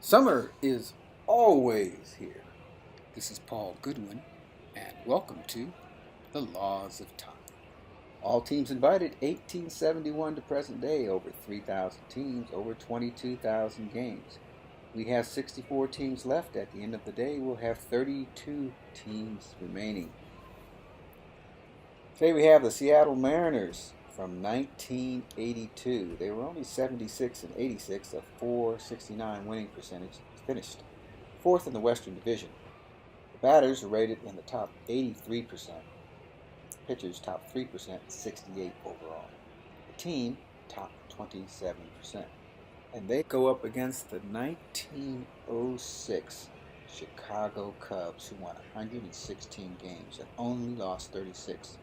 Summer is always here. This is Paul Goodwin, and welcome to The Laws of Time. All teams invited, 1871 to present day, over 3,000 teams, over 22,000 games. We have 64 teams left. At the end of the day, we'll have 32 teams remaining. Today we have the Seattle Mariners from 1982. They were only 76 and 86, a .469 winning percentage, finished fourth in the Western Division. The batters are rated in the top 83%, pitchers top 3%, 68 overall. The team top 27%. And they go up against the 1906 Chicago Cubs, who won 116 games and only lost 36.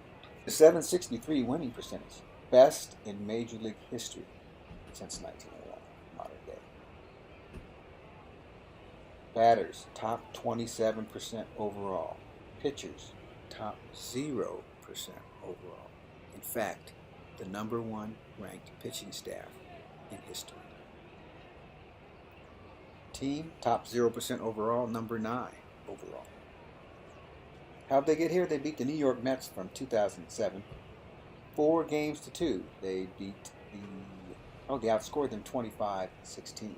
The .763 winning percentage, best in Major League history since 1901, modern day. Batters, top 27% overall. Pitchers, top 0% overall. In fact, the number one ranked pitching staff in history. Team, top 0% overall, number 9 overall. How'd they get here? They beat the New York Mets from 2007, 4-2. They outscored them 25-16.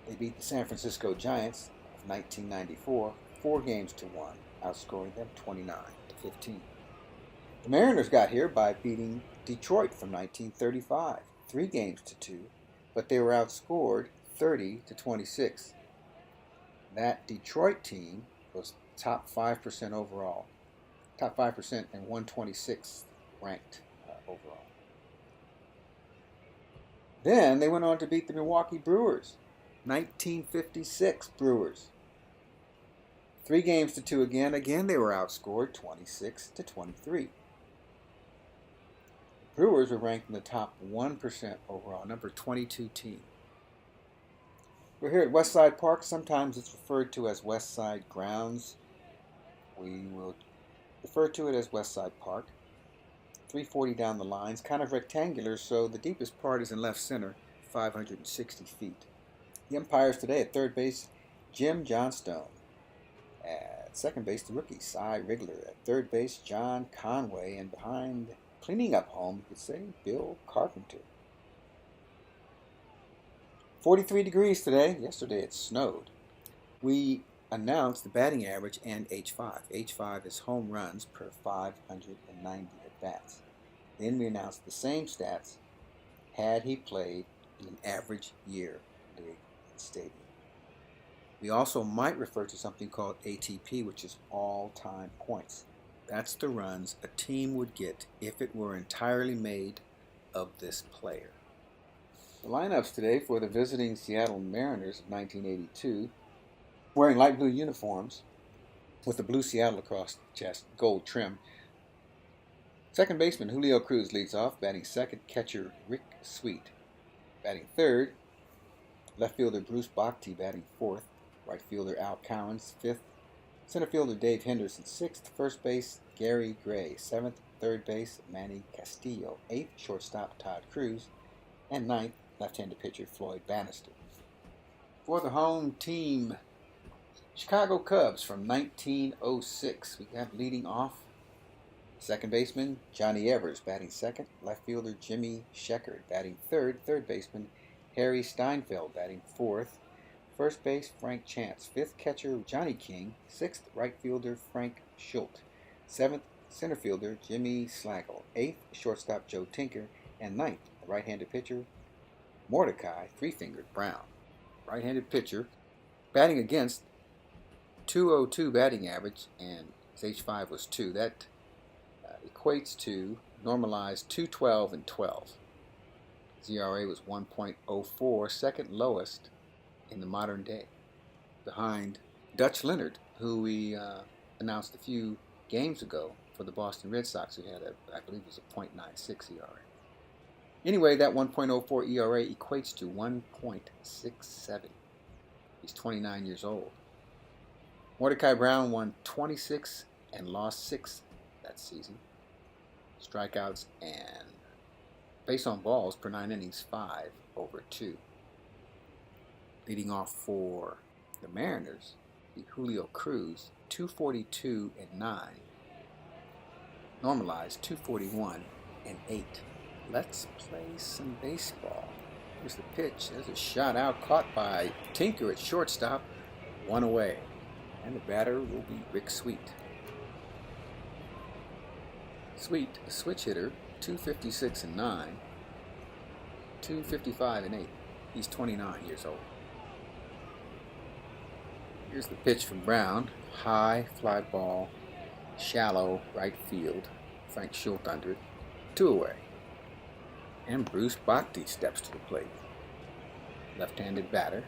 They beat the San Francisco Giants of 1994, 4-1, outscoring them 29-15. The Mariners got here by beating Detroit from 1935, 3-2, but they were outscored 30-26. That Detroit team was top 5% overall, top 5% and 126th ranked overall. Then they went on to beat the Milwaukee Brewers, 1956 Brewers. 3-2 again. Again, they were outscored 26-23. Brewers were ranked in the top 1% overall, number 22 team. We're here at Westside Park. Sometimes it's referred to as Westside Grounds. We will refer to it as Westside Park. 340 down the lines, kind of rectangular, so the deepest part is in left center, 560 feet. The umpires today at third base, Jim Johnstone. At second base, the rookie, Cy Rigler. At third base, John Conway. And behind, cleaning up home, you could say, Bill Carpenter. 43 degrees today. Yesterday it snowed. We announced the batting average and H5. H5 is home runs per 590 at-bats. Then we announced the same stats had he played in an average year league stadium. We also might refer to something called ATP, which is all-time points. That's the runs a team would get if it were entirely made of this player. The lineups today for the visiting Seattle Mariners of 1982, wearing light blue uniforms with the blue Seattle across the chest, gold trim. Second baseman Julio Cruz leads off, batting second, catcher Rick Sweet. Batting third, left fielder Bruce Bocty batting fourth, right fielder Al Cowens fifth, center fielder Dave Henderson sixth, first base Gary Gray seventh, third base Manny Castillo eighth, shortstop Todd Cruz, and ninth, left-handed pitcher Floyd Bannister. For the home team, Chicago Cubs from 1906. We have leading off second baseman Johnny Evers batting second, left fielder Jimmy Sheckard batting third, third baseman Harry Steinfeld batting fourth, first base Frank Chance, fifth catcher Johnny King, sixth right fielder Frank Schultz, seventh center fielder Jimmy Slagle, eighth shortstop Joe Tinker, and ninth right-handed pitcher Mordecai Three-Fingered Brown. Right-handed pitcher, batting against 202 batting average, and his H5 was 2. That equates to normalized 212 and 12. His ERA was 1.04, second lowest in the modern day, behind Dutch Leonard, who we announced a few games ago for the Boston Red Sox, who had, I believe it was a .96 ERA. Anyway, that 1.04 ERA equates to 1.67. He's 29 years old. Mordecai Brown won 26 and lost 6 that season. Strikeouts and base on balls per 9 innings, 5/2. Leading off for the Mariners, the Julio Cruz, 242 and 9. Normalized 241 and 8. Let's play some baseball. Here's the pitch. There's a shot out caught by Tinker at shortstop. One away. And the batter will be Rick Sweet. Sweet, a switch hitter, 256 and 9. 255 and 8. He's 29 years old. Here's the pitch from Brown. High fly ball, shallow right field. Frank Schultz under it. 2 away. And Bruce Bhakti steps to the plate. Left-handed batter.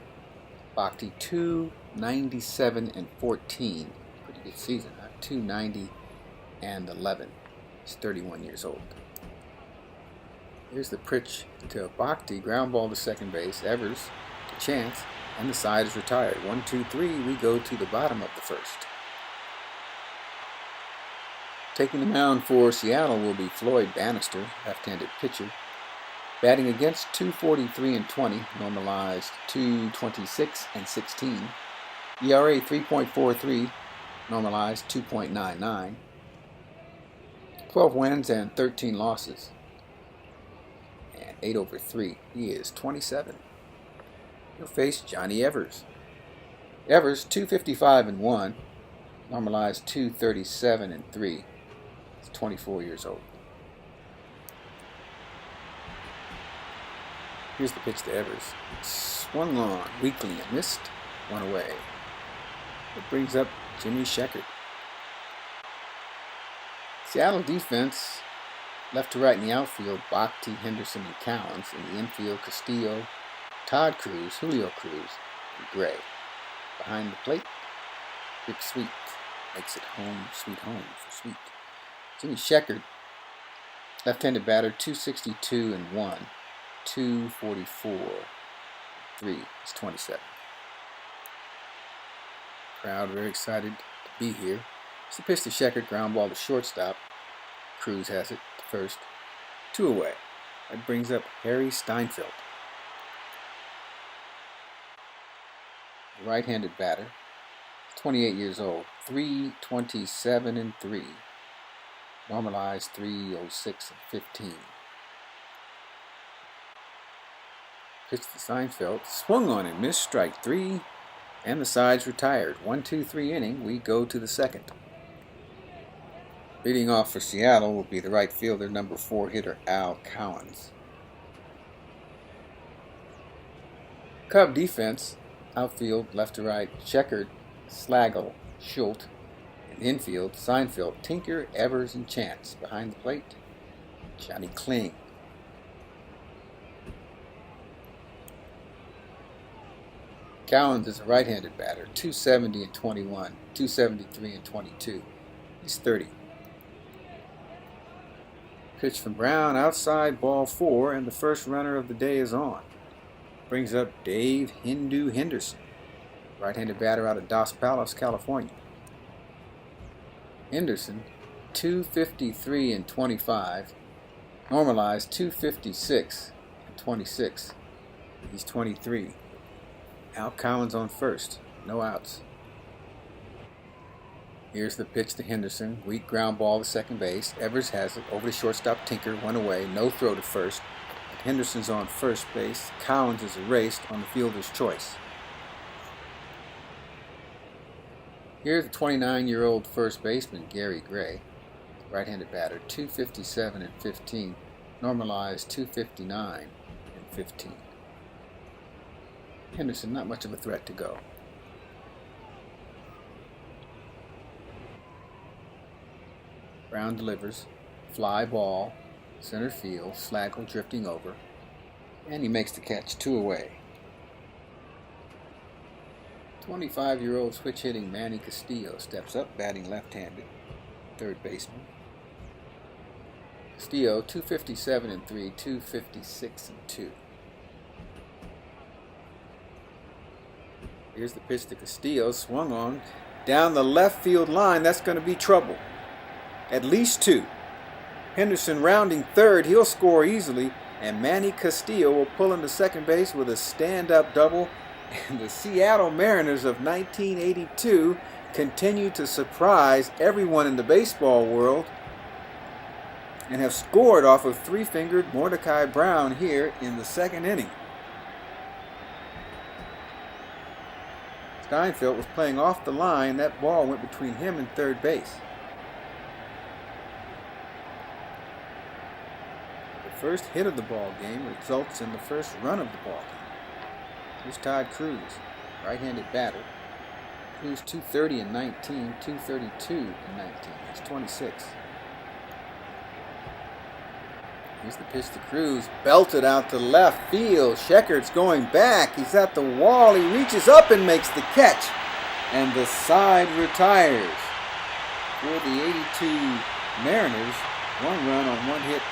Bhakti 297 and 14. Pretty good season, huh? 290 and 11. He's 31 years old. Here's the pitch to Bhakti. Ground ball to second base. Evers to Chance. And the side is retired. 1, 2, 3. We go to the bottom of the first. Taking the mound for Seattle will be Floyd Bannister, left-handed pitcher. Batting against 243 and 20, normalized 226 and 16. ERA 3.43, normalized 2.99. 12 wins and 13 losses. And 8 over 3. He is 27. He'll face Johnny Evers. Evers 255 and 1, normalized 237 and 3. He's 24 years old. Here's the pitch to Evers. Swung on weakly and missed. 1 away. It brings up Jimmy Sheckard. Seattle defense, left to right in the outfield, Bhakti, Henderson, and Cowens. In the infield, Castillo, Todd Cruz, Julio Cruz, and Gray. Behind the plate, Rick Sweet makes it home, sweet home for Sweet. Jimmy Sheckard, left-handed batter, 262 and 1, 244, 3. He's 27. Crowd very excited to be here. It's the pitch to Sheckard, ground ball to shortstop. Cruz has it to first. 2 away. That brings up Harry Steinfeld. Right-handed batter, 28 years old, 327 and 3. Normalized 306 and 15. Pitch to Steinfeld, swung on and missed, strike 3, and the side's retired. 1, 2, 3 inning. We go to the second. Leading off for Seattle will be the right fielder, number 4 hitter Al Cowens. CUB defense, outfield, left to right, Sheckard, Slagle, Schultz. In the infield, Seinfeld, Tinker, Evers, and Chance. Behind the plate, Johnny Kling. Cowens is a right-handed batter, 270 and 21, 273 and 22. He's 30. Pitch from Brown, outside, ball 4, and the first runner of the day is on. Brings up Dave Hindu Henderson, right-handed batter out of Dos Palos, California. Henderson, 253 and 25, normalized 256 and 26. He's 23. Al Cowens on first, no outs. Here's the pitch to Henderson, weak ground ball to second base. Evers has it over to shortstop Tinker, 1 away, no throw to first. Henderson's on first base. Cowens is erased on the fielder's choice. Here's the 29-year-old first baseman, Gary Gray, right-handed batter, 257 and 15, normalized 259 and 15. Henderson, not much of a threat to go. Brown delivers, fly ball, center field, Slagle drifting over, and he makes the catch, 2 away. 25-year-old switch-hitting Manny Castillo steps up, batting left-handed, third baseman. Castillo, 257 and 3, 256 and 2. Here's the pitch to Castillo, swung on down the left field line. That's going to be trouble. At least 2. Henderson rounding third, he'll score easily, and Manny Castillo will pull into second base with a stand-up double And the Seattle Mariners of 1982 continue to surprise everyone in the baseball world and have scored off of three-fingered Mordecai Brown here in the second inning. Steinfeld was playing off the line. That ball went between him and third base. The first hit of the ball game results in the first run of the ball game. Here's Todd Cruz, right-handed batter. Cruz 230 and 19, 232 and 19. He's 26. Here's the pitch to Cruz, belted out to left field. Scheckert's going back. He's at the wall. He reaches up and makes the catch. And the side retires. For the 82 Mariners, one run on one hit,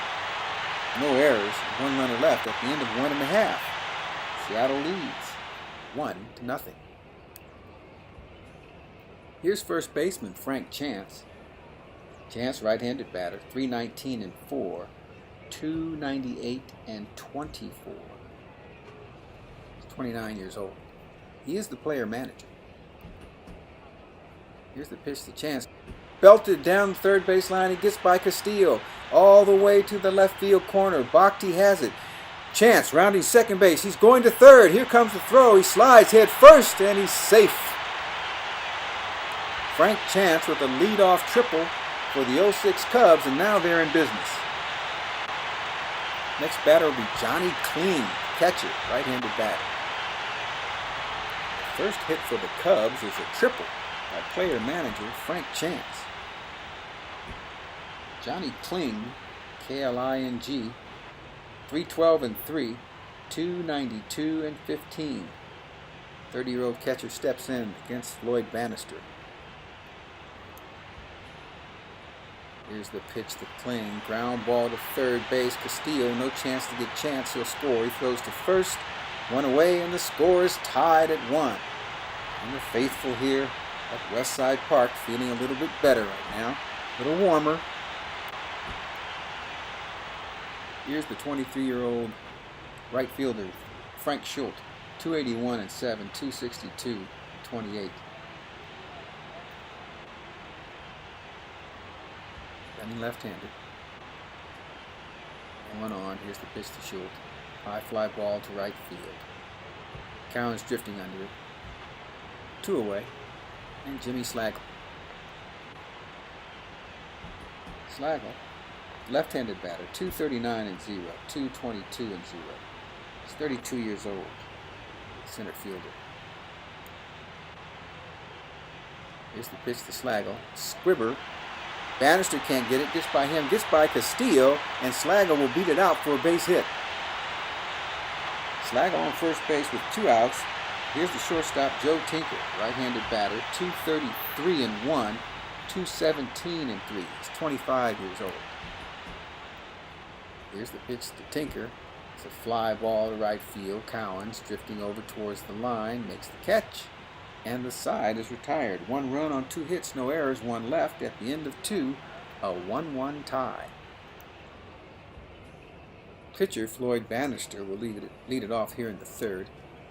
no errors, one runner left at the end of 1.5. Seattle leads 1-0. Here's first baseman Frank Chance. Chance, right-handed batter, 319 and 4. 298 and 24. He's 29 years old. He is the player manager. Here's the pitch to Chance. Belted down the third base line. He gets by Castillo all the way to the left field corner. Bhakti has it. Chance rounding second base. He's going to third. Here comes the throw. He slides head first and he's safe. Frank Chance with a leadoff triple for the 06 Cubs, and now they're in business. Next batter will be Johnny Kling, catcher, right-handed batter. The first hit for the Cubs is a triple by player manager Frank Chance. Johnny Kling, K-L-I-N-G, 312 and 3, 292 and 15. 30-year-old catcher steps in against Floyd Bannister. Here's the pitch to Kling. Ground ball to third base. Castillo, no chance to get Chance. He'll score. He throws to first. One away, and the score is tied at 1. And the faithful here at Westside Park feeling a little bit better right now. A little warmer. Here's the 23-year-old right fielder, Frank Schultz. 281 and 7, 262, 28. Left-handed. One on. Here's the pitch to Schultz. High fly ball to right field. Cowan's drifting under it. 2 away. And Jimmy Slagle. Slagle, left-handed batter, 239 and 0, 222 and 0. He's 32 years old. Center fielder. Here's the pitch to Slagle. Squibber. Bannister can't get it. Gets by him. Gets by Castillo. And Slagle will beat it out for a base hit. Slagle on first base with 2 outs. Here's the shortstop, Joe Tinker. Right-handed batter. 233 and 1. 217 and 3. He's 25 years old. Here's the pitch to Tinker. It's a fly ball to right field. Cowens drifting over towards the line. Makes the catch. And the side is retired. 1 run on 2 hits, no errors, 1 left. At the end of 2, a 1-1 tie. Pitcher Floyd Bannister will lead it off here in the 3rd.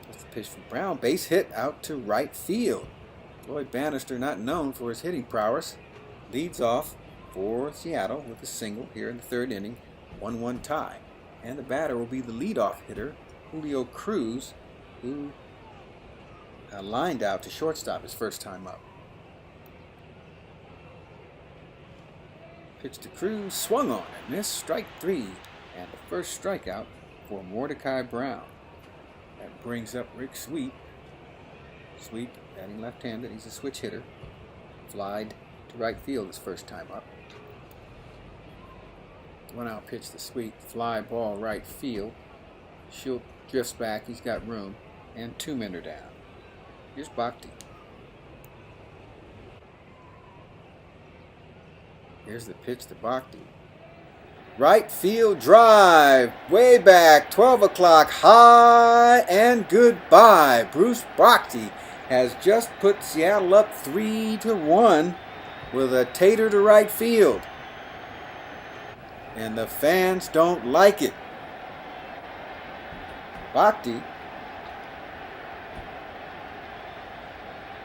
That's the pitch from Brown. Base hit out to right field. Floyd Bannister, not known for his hitting prowess, leads off for Seattle with a single here in the 3rd inning. 1-1 tie. And the batter will be the leadoff hitter, Julio Cruz, who lined out to shortstop his first time up. Pitch to Cruz, swung on and missed, strike 3, and the first strikeout for Mordecai Brown. That brings up Rick Sweet. Sweet, batting left-handed, he's a switch hitter. Flied to right field his first time up. 1-out pitch to Sweet, fly ball right field. Schultz drifts back, he's got room, and 2 men are down. Here's Bhakti. Here's the pitch to Bhakti. Right field drive, way back, 12 o'clock, high and goodbye. Bruce Bhakti has just put Seattle up 3-1 with a tater to right field. And the fans don't like it. Bhakti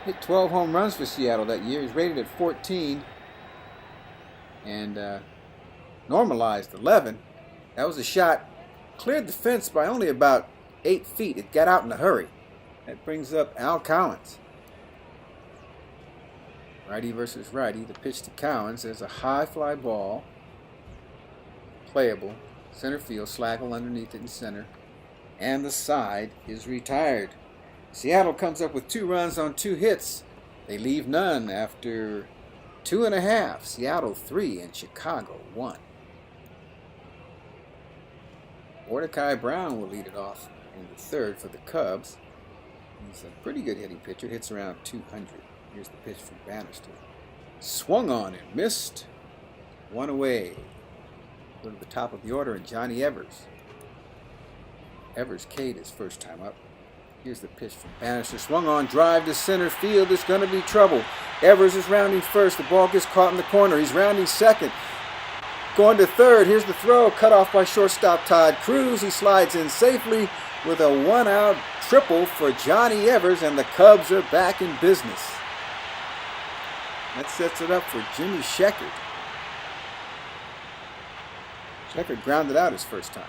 Hit 12 home runs for Seattle that year. He's rated at 14 and normalized 11. That was a shot. Cleared the fence by only about 8 feet. It got out in a hurry. That brings up Al Collins. Righty versus righty. The pitch to Collins. There's a high fly ball. Playable. Center field. Slagle underneath it in center. And the side is retired. Seattle comes up with 2 runs on 2 hits. They leave none after 2.5. Seattle 3 and Chicago 1. Mordecai Brown will lead it off in the third for the Cubs. He's a pretty good hitting pitcher. Hits around 200. Here's the pitch from Bannister. Swung on and missed. 1 away. Go to the top of the order and Johnny Evers. Evers K'd his first time up. Here's the pitch from Bannister. Swung on, drive to center field. It's going to be trouble. Evers is rounding first. The ball gets caught in the corner. He's rounding second. Going to third. Here's the throw. Cut off by shortstop Todd Cruz. He slides in safely with a 1-out triple for Johnny Evers, and the Cubs are back in business. That sets it up for Jimmy Sheckard. Sheckard grounded out his first time.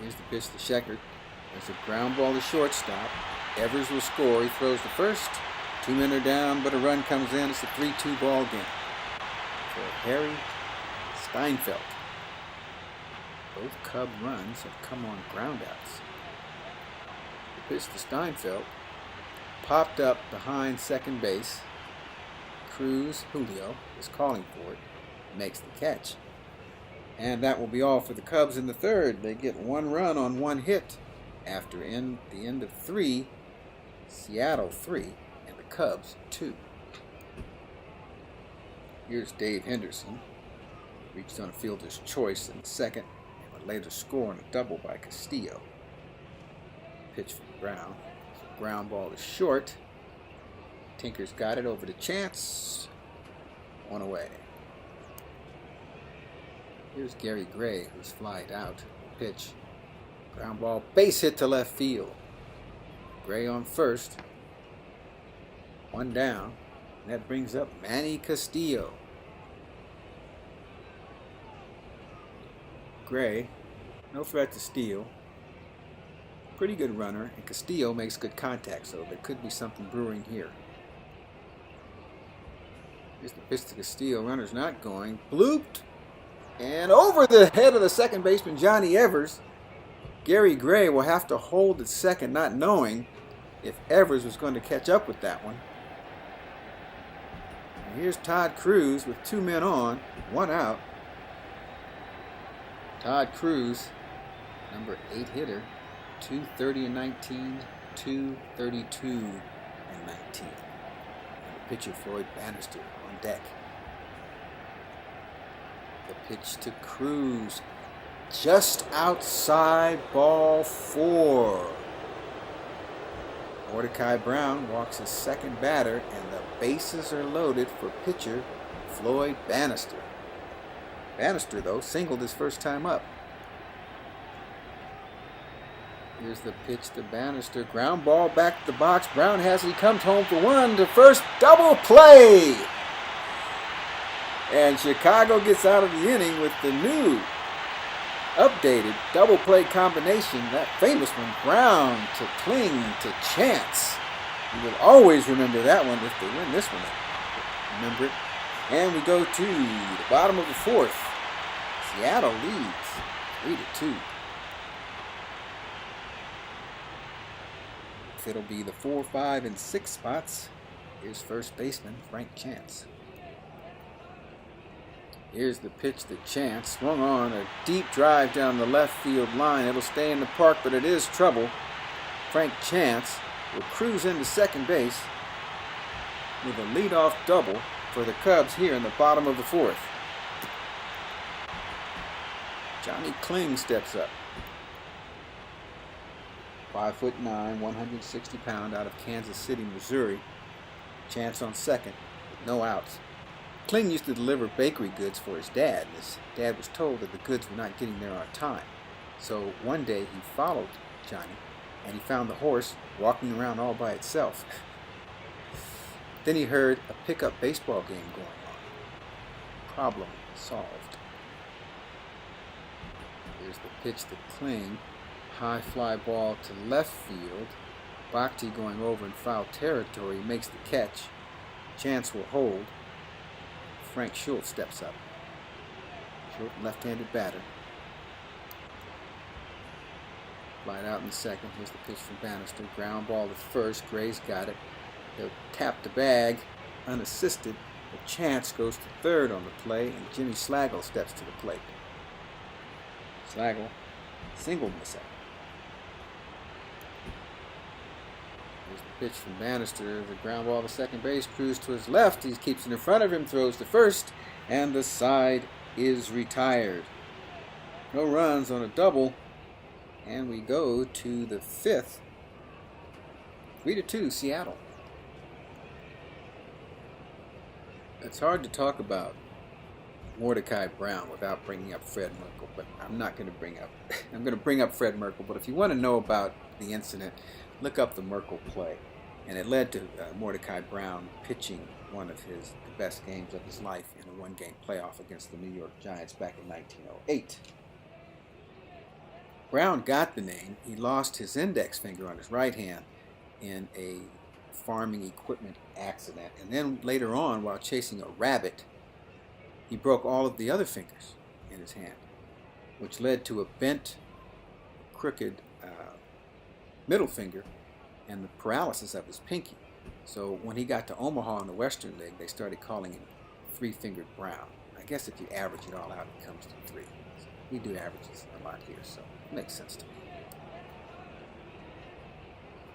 Here's the pitch to Sheckard. There's a ground ball to shortstop. Evers will score. He throws the first. 2 men are down, but a run comes in. It's a 3-2 ball game for Harry Steinfeld. Both Cub runs have come on groundouts. The pitch to Steinfeld popped up behind second base. Cruz, Julio, is calling for it. Makes the catch. And that will be all for the Cubs in the third. They get 1 run on 1 hit after the end of 3. Seattle 3 and the Cubs 2. Here's Dave Henderson. Reached on a fielder's choice in the second and would later score on a double by Castillo. Pitch from Brown. So ground ball is short. Tinker's got it over to Chance. 1 away. Here's Gary Gray, who's flied out. Pitch. Ground ball, base hit to left field. Gray on first. 1 down. And that brings up Manny Castillo. Gray, no threat to steal. Pretty good runner, and Castillo makes good contact, so there could be something brewing here. Here's the pitch to Castillo. Runner's not going. Blooped. And over the head of the second baseman, Johnny Evers. Gary Gray will have to hold at second, not knowing if Evers was going to catch up with that one. And here's Todd Cruz with 2 men on, 1 out. Todd Cruz, number 8 hitter, 230 and 19, 232 and 19. And the pitcher, Floyd Bannister, on deck. The pitch to Cruz, just outside ball 4. Mordecai Brown walks his second batter, and the bases are loaded for pitcher Floyd Bannister. Bannister, though, singled his first time up. Here's the pitch to Bannister. Ground ball back to the box. Brown has it. He comes home for 1 to first. Double play! And Chicago gets out of the inning with the new updated double play combination, that famous one, Brown to Kling to Chance. You will always remember that one if they win this one. Remember it. And we go to the bottom of the 4th. Seattle leads 3-2. It'll be the 4, 5, and 6 spots. Here's first baseman Frank Chance. Here's the pitch to Chance. Swung on a deep drive down the left field line. It'll stay in the park, but it is trouble. Frank Chance will cruise into second base with a leadoff double for the Cubs here in the bottom of the 4th. Johnny Kling steps up. 5'9", 160-pound out of Kansas City, Missouri. Chance on second with no outs. Kling used to deliver bakery goods for his dad. His dad was told that the goods were not getting there on time. So one day he followed Johnny and he found the horse walking around all by itself. Then he heard a pickup baseball game going on. Problem solved. Here's the pitch to Kling. High fly ball to left field. Bhakti going over in foul territory makes the catch. Chance will hold. Frank Schultz steps up. Schultz, left-handed batter. Flied out in the second. Here's the pitch from Bannister. Ground ball to first. Gray's got it. He'll tap the bag unassisted. But Chance goes to third on the play, and Jimmy Slagle steps to the plate. Slagle, single miss out. Here's the pitch from Bannister. The ground ball to second base. Cruz to his left. He keeps it in front of him. Throws to first. And the side is retired. No runs on a double. And we go to the fifth. 3-2 Seattle. It's hard to talk about Mordecai Brown without bringing up Fred Merkle, but I'm not going to bring up. I'm going to bring up Fred Merkle, but if you want to know about the incident, look up the Merkle play, and it led to Mordecai Brown pitching one of the best games of his life in a one-game playoff against the New York Giants back in 1908. Brown got the name. He lost his index finger on his right hand in a farming equipment accident, and then later on, while chasing a rabbit, he broke all of the other fingers in his hand, which led to a bent, crooked middle finger and the paralysis of his pinky. So when he got to Omaha in the Western League, they started calling him Three-Fingered Brown. I guess if you average it all out, it comes to 3. So we do averages a lot here, so it makes sense to me.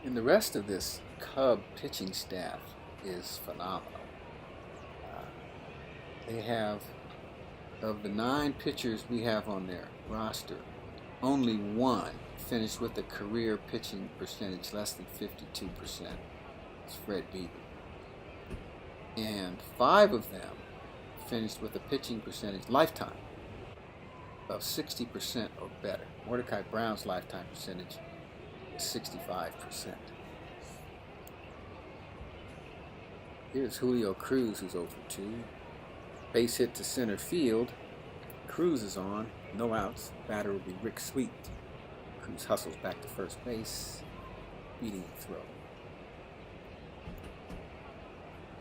And the rest of this Cub pitching staff is phenomenal. They have, of the 9 pitchers we have on their roster, only one finished with a career pitching percentage less than 52%. It's Fred Beebe. And 5 of them finished with a pitching percentage lifetime of 60% or better. Mordecai Brown's lifetime percentage is 65%. Here's Julio Cruz, who's over 2. Base hit to center field. Cruz is on. No outs. Batter will be Rick Sweet. Cruz hustles back to first base, beating the throw.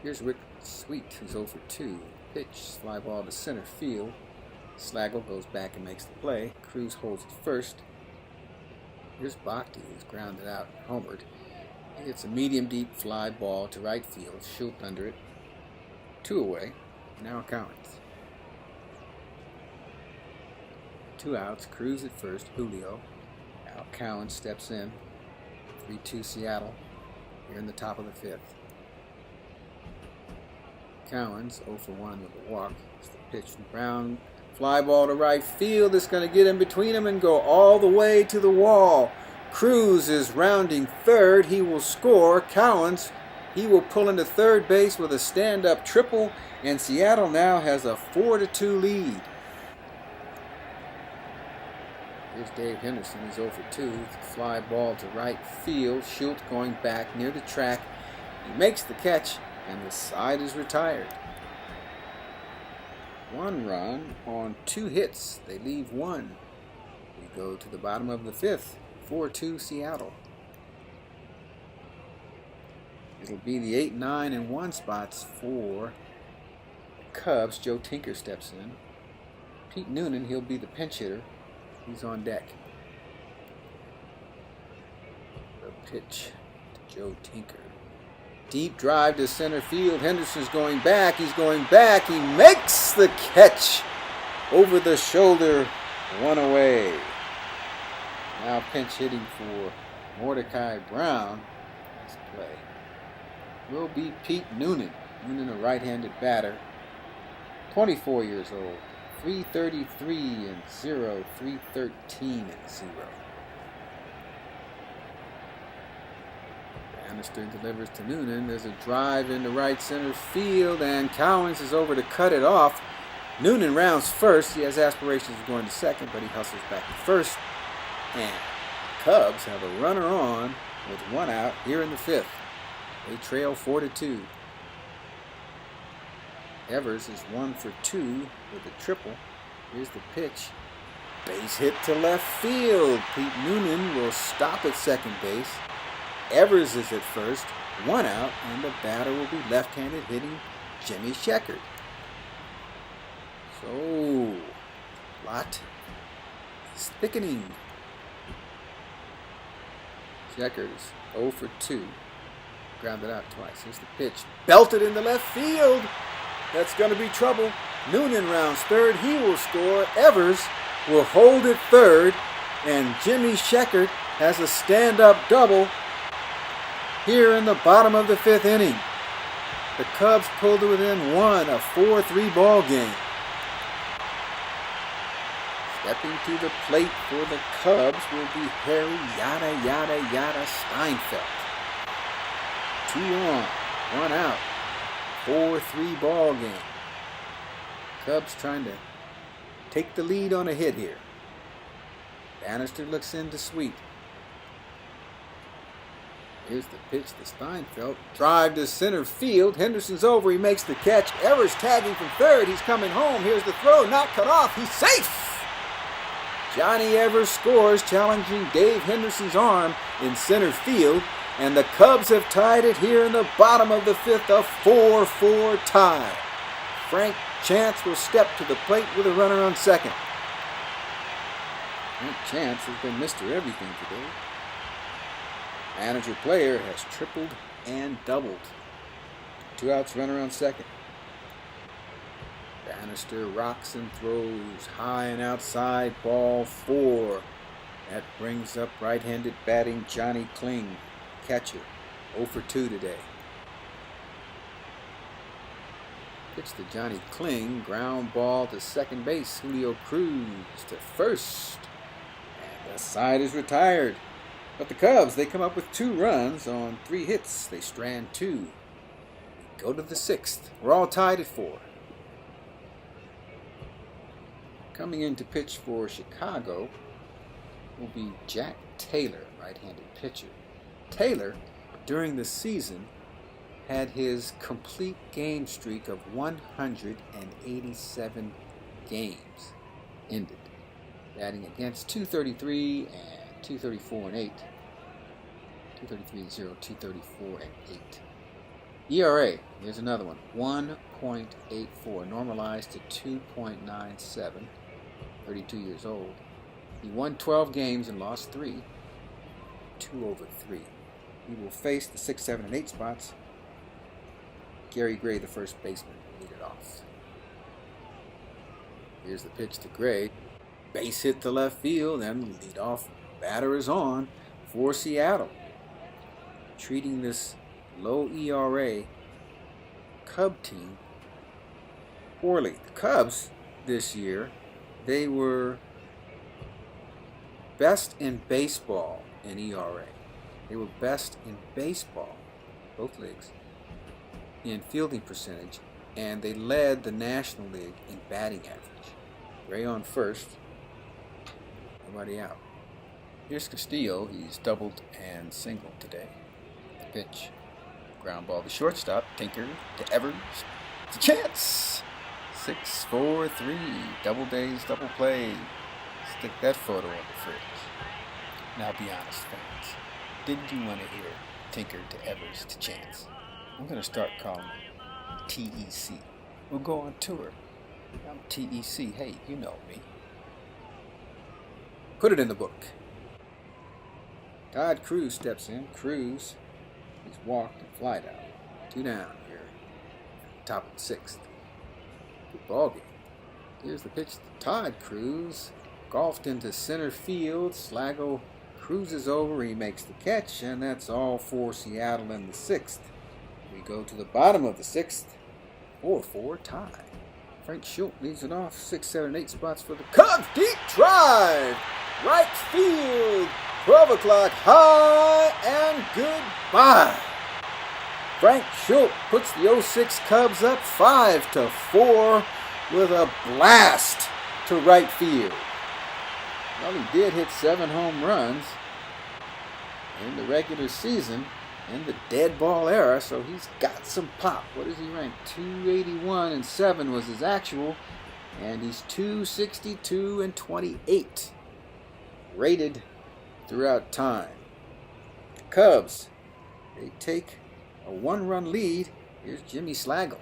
Here's Rick Sweet, who's over 2. Pitch, fly ball to center field. Slagle goes back and makes the play. Cruz holds it first. Here's Bhakti, who's grounded out and homered. It's a medium deep fly ball to right field. Schultz under it. 2 away. Now Cowens. 2 outs. Cruz at first. Julio. Now Cowens steps in. 3-2 Seattle. Here in the top of the 5th. Cowens 0 for 1 with a walk. It's the pitch from Brown. Fly ball to right field. It's going to get in between them and go all the way to the wall. Cruz is rounding third. He will score. Cowens, he will pull into third base with a stand-up triple, and Seattle now has a 4-2 lead. Here's Dave Henderson. He's 0 for 2. Fly ball to right field. Schultz going back near the track. He makes the catch, and the side is retired. 1 run on 2 hits. They leave 1. We go to the bottom of the 5th. 4-2 Seattle. It'll be the 8, 9, and 1 spots for the Cubs. Joe Tinker steps in. Pete Noonan, he'll be the pinch hitter. He's on deck. The pitch to Joe Tinker. Deep drive to center field. Henderson's going back. He's going back. He makes the catch over the shoulder. 1 away. Now pinch hitting for Mordecai Brown. Let's play. Will be Pete Noonan. Noonan, a right-handed batter. 24 years old. 333 and 0. 313 and 0. Bannister delivers to Noonan. There's a drive into right center field, and Cowens is over to cut it off. Noonan rounds first. He has aspirations of going to second, but he hustles back to first. And Cubs have a runner on with one out here in the fifth. They trail 4-2. Evers is 1 for 2 with a triple. Here's the pitch. Base hit to left field. Pete Noonan will stop at second base. Evers is at first, one out, and the batter will be left-handed, hitting Jimmy Sheckard. So, lot is thickening. Sheckard is 0 for 2. Grounded out twice. Here's the pitch. Belted into left field. That's going to be trouble. Noonan rounds third. He will score. Evers will hold at third. And Jimmy Sheckard has a stand-up double here in the bottom of the fifth inning. The Cubs pulled it within one, a 4-3 ball game. Stepping to the plate for the Cubs will be Harry Yada Steinfeld. 2 on, 1 out, 4-3 ball game. Cubs trying to take the lead on a hit here. Bannister looks into Sweet. Here's the pitch to Steinfeld. Drive to center field. Henderson's over. He makes the catch. Evers tagging from third. He's coming home. Here's the throw. Not cut off. He's safe. Johnny Evers scores, challenging Dave Henderson's arm in center field. And the Cubs have tied it here in the bottom of the fifth, a 4-4 tie. Frank Chance will step to the plate with a runner on second. Frank Chance has been Mr. Everything today. Manager player has tripled and doubled. 2 outs, runner on second. Bannister rocks and throws high and outside, ball 4. That brings up right-handed batting Johnny Kling, catcher, 0 for 2 today. Pitch to Johnny Kling, ground ball to second base. Julio Cruz to first. And the side is retired. But the Cubs, they come up with 2 runs on 3 hits. They strand 2. Go to the 6th. We're all tied at 4. Coming in to pitch for Chicago will be Jack Taylor, right-handed pitcher. Taylor, during the season, had his complete game streak of 187 games ended, batting against .233 and .234 and 8, .233 and 0, .234 and 8. ERA, here's another one, 1.84, normalized to 2.97, 32 years old. He won 12 games and lost 3, 2 over 3. He will face the 6, 7, and 8 spots. Gary Gray, the first baseman, will lead it off. Here's the pitch to Gray. Base hit to left field, and lead off batter is on for Seattle. Treating this low ERA Cub team poorly. The Cubs this year, they were best in baseball in ERA. They were best in baseball, both leagues, in fielding percentage, and they led the National League in batting average. Gray on first, nobody out. Here's Castillo. He's doubled and singled today. The pitch, ground ball to shortstop. Tinker to Evers. It's a chance. 6-4-3. Double days, double play. Stick that photo on the fridge. Now be honest, fans. Didn't you want to hear Tinker to Evers to Chance? I'm going to start calling him TEC. We'll go on tour. I'm TEC. Hey, you know me. Put it in the book. Todd Cruz steps in. Cruz, he's walked and flied out. 2 down here. Top of the 6th. Good ball game. Here's the pitch to Todd Cruz. Golfed into center field. Slago cruises over. He makes the catch, and that's all for Seattle in the 6th. We go to the bottom of the 6th. 4-4 tie. Frank Schultz leads it off. 6, 7, 8 spots for the Cubs. Deep drive. Right field. 12 o'clock high and goodbye. Frank Schultz puts the 06 Cubs up 5-4 with a blast to right field. Well, he did hit 7 home runs, in the regular season in the dead ball era, so he's got some pop. What is he ranked? 281 and 7 was his actual, and he's 262 and 28 rated throughout time. The Cubs, they take a 1-run lead. Here's Jimmy Slagle.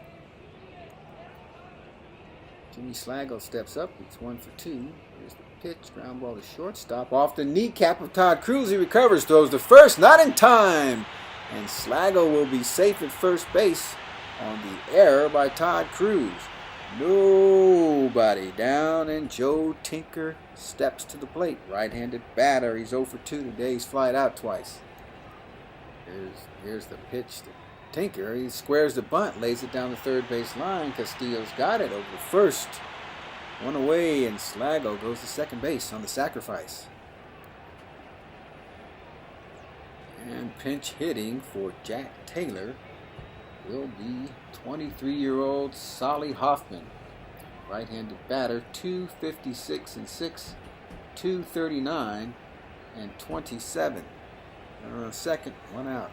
Jimmy Slagle steps up. It's 1 for 2. Here's the pitch. Ground ball to shortstop. Off the kneecap of Todd Cruz. He recovers. Throws to first. Not in time. And Slagle will be safe at first base on the error by Todd Cruz. Nobody down, and Joe Tinker steps to the plate. Right-handed batter. He's 0 for 2 today. He's flied out twice. Here's the pitch to Tinker. He squares the bunt, lays it down the third base line. Castillo's got it over first. 1 away, and Slagle goes to second base on the sacrifice. And pinch hitting for Jack Taylor will be 23-year-old Solly Hoffman. Right-handed batter, 256 and 6, 239 and 27. Second, 1 out.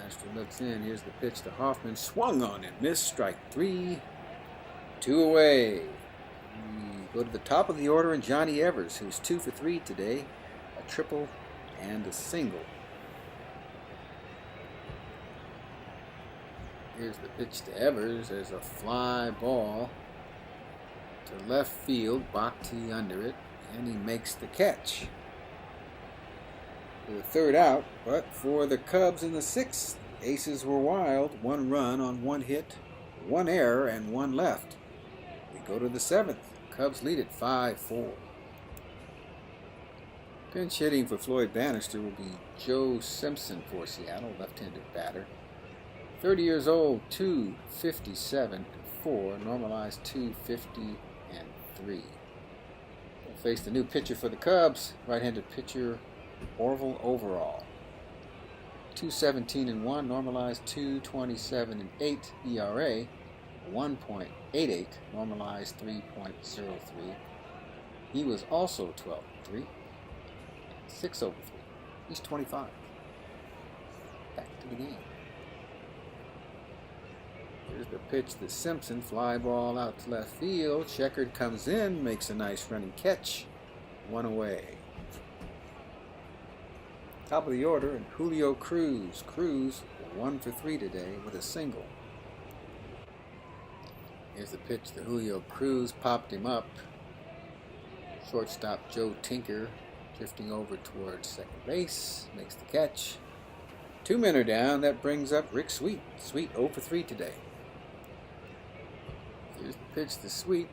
Astor looks in. Here's the pitch to Hoffman. Swung on and missed. Strike 3. 2 away. We go to the top of the order, and Johnny Evers, who's 2 for 3 today. A triple and a single. Here's the pitch to Evers. There's a fly ball to left field. Bhakti under it, and he makes the catch. For the third out, but for the Cubs in the sixth, aces were wild. 1 run on 1 hit, 1 error, and 1 left. We go to the seventh. Cubs lead it 5-4. Pinch hitting for Floyd Bannister will be Joe Simpson for Seattle, left-handed batter. 30 years old, 257 and 4, normalized 250 and 3. We'll face the new pitcher for the Cubs, right-handed pitcher Orville Overall. 217 and 1, normalized 227 and 8 ERA, 1.88, normalized 3.03. He was also 12 and 3, 6 over 3. He's 25. Back to the game. Here's the pitch to Simpson. Fly ball out to left field. Sheckard comes in, makes a nice running catch. 1 away. Top of the order, and Julio Cruz. Cruz 1 for 3 today with a single. Here's the pitch to Julio Cruz. Popped him up. Shortstop Joe Tinker drifting over towards second base. Makes the catch. 2 men are down. That brings up Rick Sweet. Sweet 0 for 3 today. Here's the pitch to Sweet.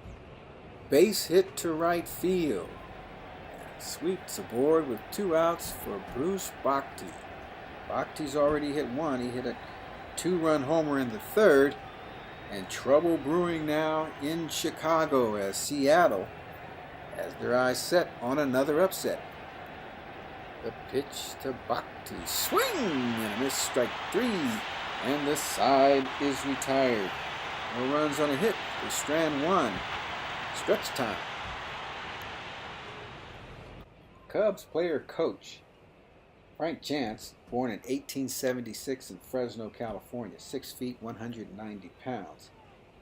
Base hit to right field. Sweet's aboard with 2 outs for Bruce Bhakti. Bhakti's already hit 1. He hit a 2-run homer in the third. And trouble brewing now in Chicago as Seattle has their eyes set on another upset. The pitch to Bhakti. Swing! And a miss, strike 3. And the side is retired. No runs on a hit for Strand 1. Stretch time. Cubs player-coach Frank Chance, born in 1876 in Fresno, California, 6 feet, 190 pounds.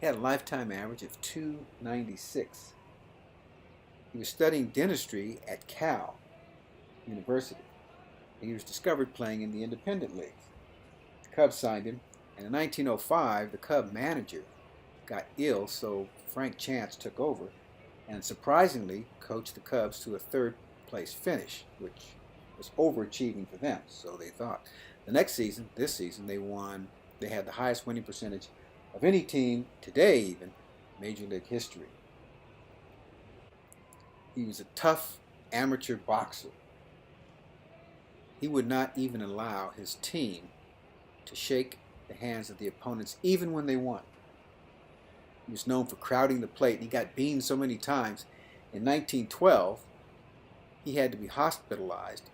He had a lifetime average of 296. He was studying dentistry at Cal University. He was discovered playing in the independent leagues. The Cubs signed him, and in 1905, the Cub manager got ill, so Frank Chance took over and surprisingly coached the Cubs to a third-place finish, which was overachieving for them, so they thought. The next season, this season, they had the highest winning percentage of any team today, even Major League history. He was a tough amateur boxer. He would not even allow his team to shake the hands of the opponents, even when they won. He was known for crowding the plate, and he got beaten so many times. In 1912, he had to be hospitalized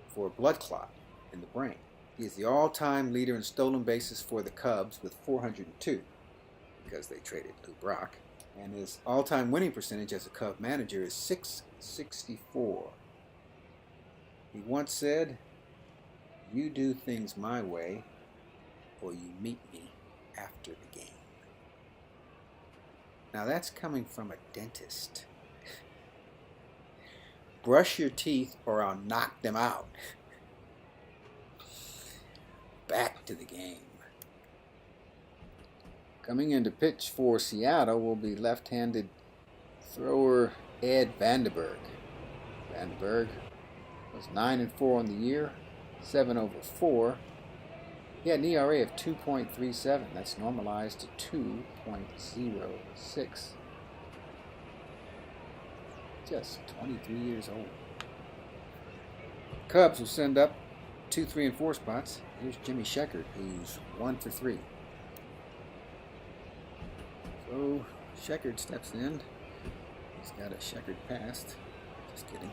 for a blood clot in the brain. He is the all-time leader in stolen bases for the Cubs with 402, because they traded Lou Brock. And his all-time winning percentage as a Cub manager is .664. He once said, "You do things my way, or you meet me after the game." Now that's coming from a dentist. Brush your teeth or I'll knock them out. Back to the game. Coming in to pitch for Seattle will be left-handed thrower Ed Vandenberg. Vandenberg was 9-4 on the year, 7/4. He had an ERA of 2.37. That's normalized to 2.06. Just 23 years old. Cubs will send up 2, 3, and 4 spots. Here's Jimmy Sheckard, who's 1 for 3. So Sheckard steps in. He's got a Sheckard passed. Just kidding.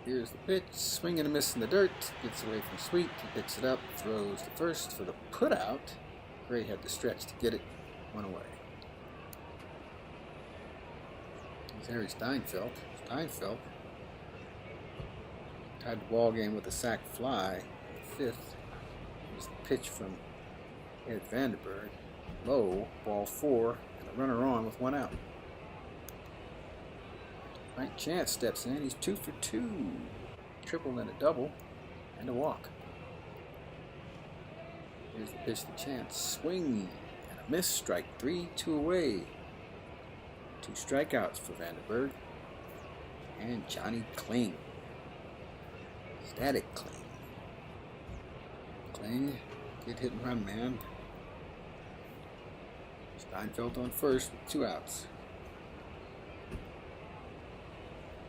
Here's the pitch. Swing and a miss in the dirt. Gets away from Sweet. He picks it up. Throws to first for the putout. Gray had to stretch to get it. One away. Here's Harry Steinfeld. Steinfeld tied the ball game with a sac fly. 5th. Here's the pitch from Ed Vandenberg. Low. Ball 4. And a runner on with 1 out. Frank Chance steps in. He's 2 for 2. Triple and a double. And a walk. Here's the pitch to Chance. Swing and a miss. Strike 3. 2 away. 2 strikeouts for Vandenberg. And Johnny Kling. Static Kling. Kling. Get hit and run, man. Steinfeld on first with 2 outs.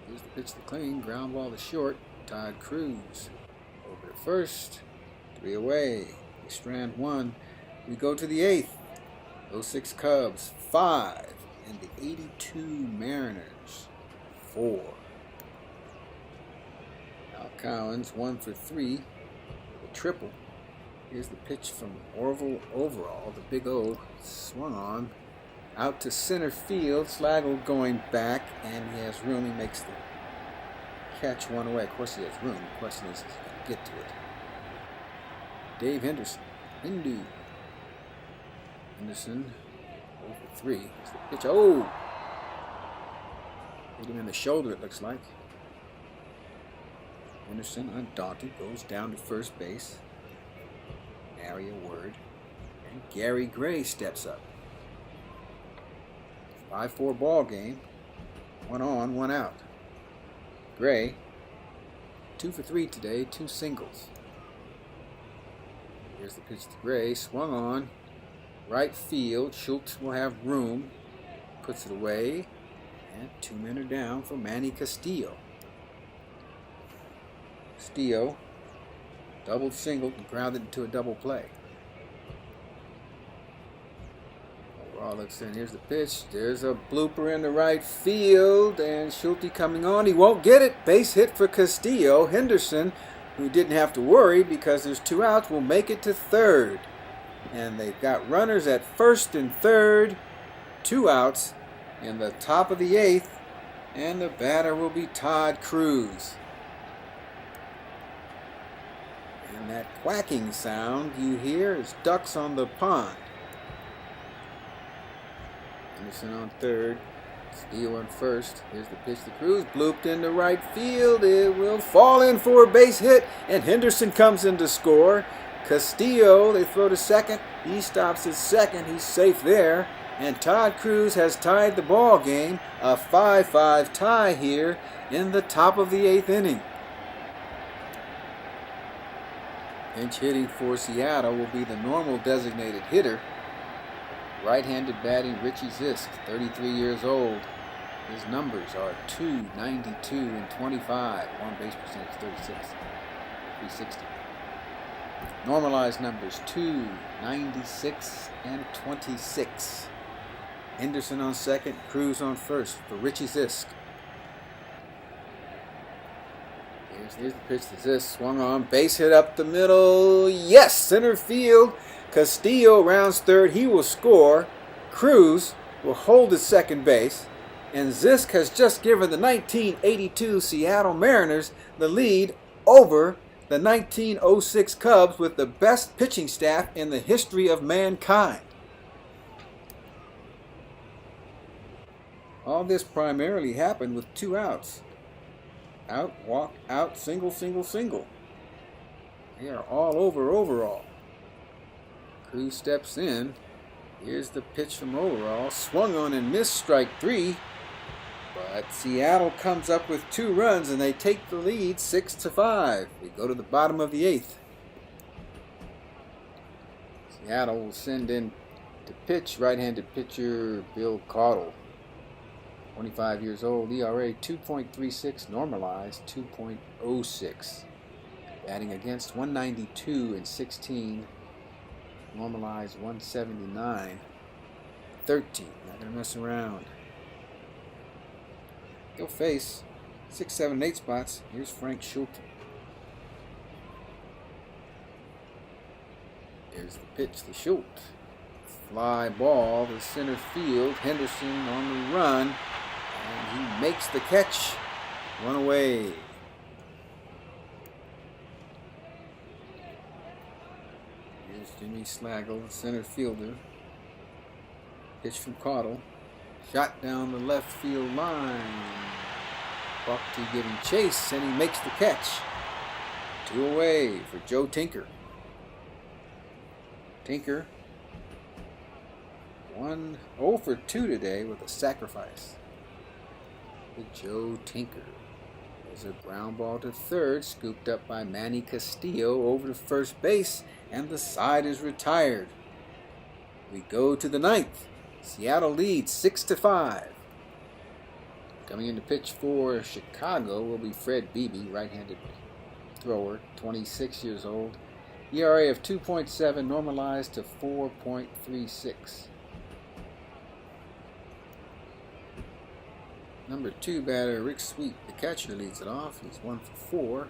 Here's the pitch to Kling. Ground ball to short. Todd Cruz. Over to first. 3 away. We strand 1. We go to the 8th. 06 Cubs 5. And the 82 Mariners 4. Al Cowens 1 for 3. With a triple. Here's the pitch from Orville Overall. The big O swung on. Out to center field. Slagle going back, and he has room. He makes the catch 1 away. Of course, he has room. The question is he going to get to it? Dave Henderson. Henderson over 3. Here's the pitch. Oh! Hit him in the shoulder, it looks like. Henderson, undaunted, goes down to first base. Nary a word. And Gary Gray steps up. 5-4 ball game. 1 on, 1 out. Gray, 2 for 3 today, 2 singles. Here's the pitch to Gray, swung on. Right field, Schultz will have room. Puts it away. And 2 men are down for Manny Castillo. Castillo, double singled and grounded into a double play. Overall looks in. Here's the pitch. There's a blooper in the right field, and Schulte coming on. He won't get it. Base hit for Castillo. Henderson, who didn't have to worry because there's 2 outs, will make it to third. And they've got runners at first and third. 2 outs in the top of the 8th, and the batter will be Todd Cruz. And that quacking sound you hear is ducks on the pond. Henderson on third. Steele on first. Here's the pitch to Cruz. Blooped into right field. It will fall in for a base hit. And Henderson comes in to score. Castillo, they throw to second. He stops at second. He's safe there. And Todd Cruz has tied the ball game. A 5-5 tie here in the top of the 8th inning. Pinch hitting for Seattle will be the normal designated hitter. Right-handed batting Richie Zisk, 33 years old. His numbers are 292 and 25. On base percentage 36, 360. Normalized numbers 296 and 26. Henderson on second, Cruz on first for Richie Zisk. Here's the pitch to Zisk. Swung on, base hit up the middle. Yes, center field. Castillo rounds third. He will score. Cruz will hold at second base. And Zisk has just given the 1982 Seattle Mariners the lead over the 1906 Cubs with the best pitching staff in the history of mankind. All this primarily happened with 2 outs. Out, walk, out, single, single, single. They are all over overall. Cruz steps in. Here's the pitch from overall. Swung on and missed, strike 3. But Seattle comes up with 2 runs and they take the lead 6-5. We go to the bottom of the 8th. Seattle will send in to pitch right-handed pitcher Bill Caudle. 25 years old, ERA 2.36, normalized 2.06. Batting against 192 and 16, normalized 179, 13. Not going to mess around. He'll face 6, 7, 8 spots. Here's Frank Schulte. Here's the pitch to Schulte. Fly ball to center field. Henderson on the run. And he makes the catch. 1 away. Here's Jimmy Slagle, the center fielder. Pitch from Caudle. Shot down the left field line. Buckty giving chase, and he makes the catch. 2 away for Joe Tinker. Tinker 0 for 2 today with a sacrifice. Joe Tinker. There's a ground ball to third, scooped up by Manny Castillo over to first base, and the side is retired. We go to the 9th. Seattle leads 6-5. Coming in to pitch for Chicago will be Fred Beebe, right-handed thrower, 26 years old. ERA of 2.7, normalized to 4.36. Number 2 batter, Rick Sweet, the catcher, leads it off. He's 1 for 4.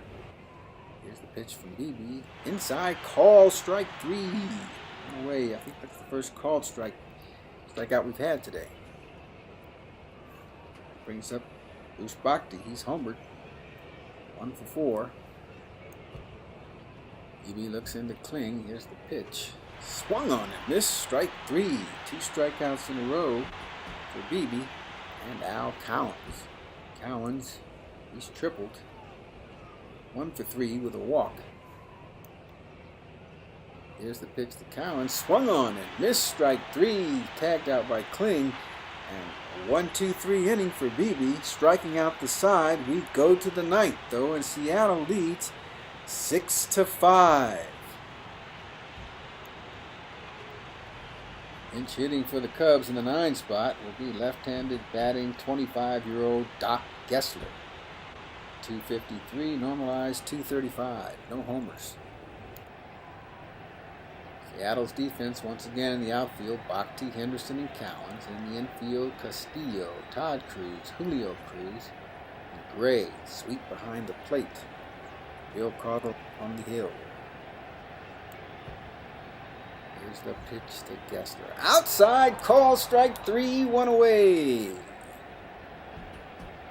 Here's the pitch from Beebe. Inside, call, strike 3. No way, I think that's the first called strikeout we've had today. Brings up Bruce Buckty. He's homered. 1 for 4. Beebe looks into Kling. Here's the pitch. Swung on it. Missed. Strike 3. 2 strikeouts in a row for Beebe. And Al Cowens, he's tripled. 1 for 3 with a walk. Here's the pitch to Cowens. Swung on and missed. Strike 3. Tagged out by Kling. And 1-2-3 inning for Beebe. Striking out the side. We go to the 9th, though, and Seattle leads 6-5. Pinch hitting for the Cubs in the 9 spot will be left-handed batting 25-year-old Doc Gessler. 253, normalized 235. No homers. Seattle's defense once again in the outfield, Buckty, Henderson, and Cowens. In the infield, Castillo, Todd Cruz, Julio Cruz, and Gray. Sweep behind the plate. Bill Caudle on the hill. Here's the pitch to Gessler. Outside, call, strike 3, 1 away.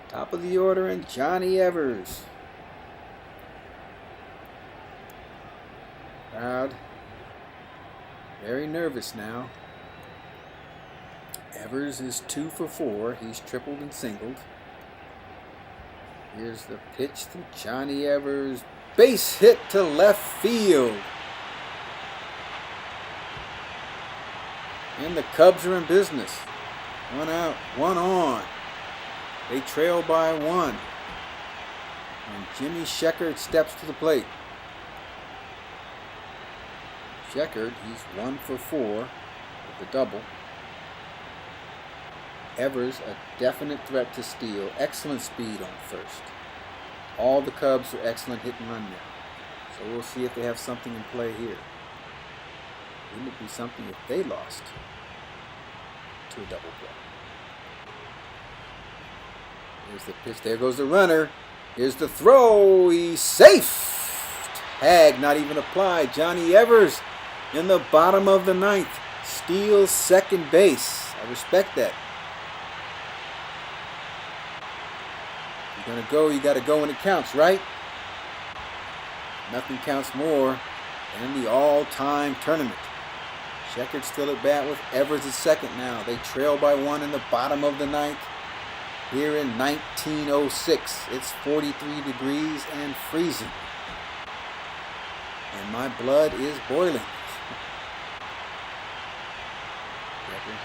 Top of the order, and Johnny Evers. Crowd very nervous now. Evers is 2 for 4. He's tripled and singled. Here's the pitch to Johnny Evers. Base hit to left field. And the Cubs are in business. 1 out, 1 on. They trail by 1. And Jimmy Sheckard steps to the plate. Sheckard, he's 1 for 4 with the double. Evers, a definite threat to steal. Excellent speed on first. All the Cubs are excellent hit and run now. So we'll see if they have something in play here. Wouldn't it be something if they lost to a double play? Here's the pitch. There goes the runner. Here's the throw. He's safe. Tag not even applied. Johnny Evers in the bottom of the 9th steals second base. I respect that. You're going to go, you got to go when it counts, right? Nothing counts more than the all-time tournament. Checkered still at bat with Evers at second now. They trail by 1 in the bottom of the ninth. Here in 1906, it's 43 degrees and freezing. And my blood is boiling. Checker,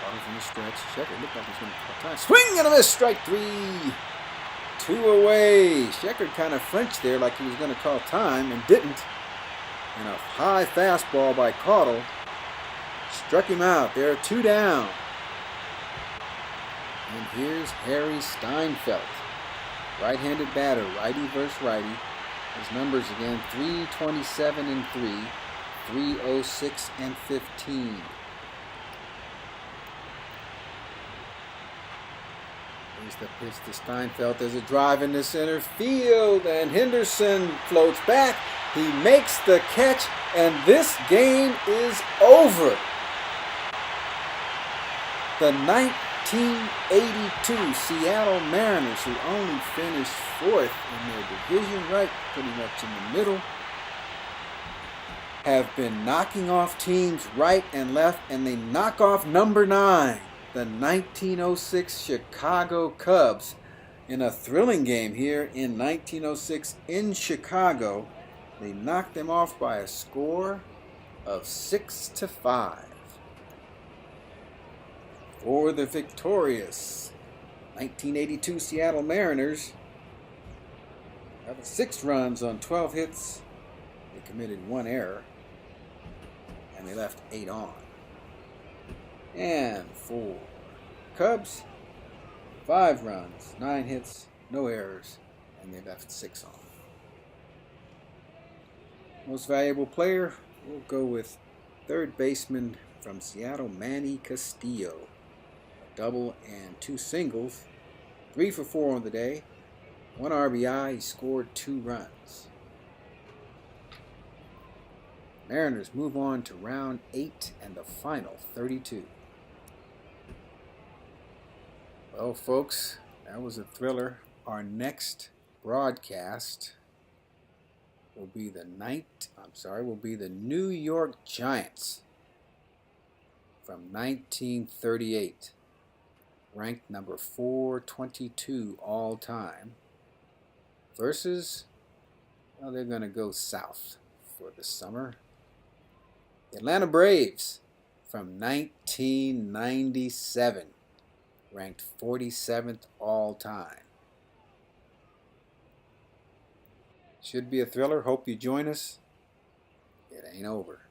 caught him from the stretch. Checker looked like he was going to call time. Swing and a miss, strike 3. 2 away. Checker kind of Frenched there like he was going to call time and didn't. And a high fastball by Caudle struck him out. There are 2 down. And here's Harry Steinfeld. Right-handed batter, righty versus righty. His numbers again, 327 and 3, 306 and 15. Here's the pitch to Steinfeld. There's a drive into center field, and Henderson floats back. He makes the catch, and this game is over. The 1982 Seattle Mariners, who only finished 4th in their division, right pretty much in the middle, have been knocking off teams right and left, and they knock off number 9, the 1906 Chicago Cubs, in a thrilling game here in 1906 in Chicago. They knocked them off by a score of 6-5. For the victorious 1982 Seattle Mariners, have 6 runs on 12 hits. They committed 1 error, and they left 8 on. And for Cubs, 5 runs, 9 hits, no errors, and they left 6 on. Most valuable player, we'll go with third baseman from Seattle, Manny Castillo. A double and 2 singles, 3 for 4 on the day, 1 RBI, he scored 2 runs. Mariners move on to round 8 and the final 32. Well, folks, that was a thriller. Our next broadcast will be the New York Giants from 1938, ranked number 422 all time, versus, well, they're going to go south for the summer. The Atlanta Braves from 1997, ranked 47th all time. Should be a thriller. Hope you join us. It ain't over.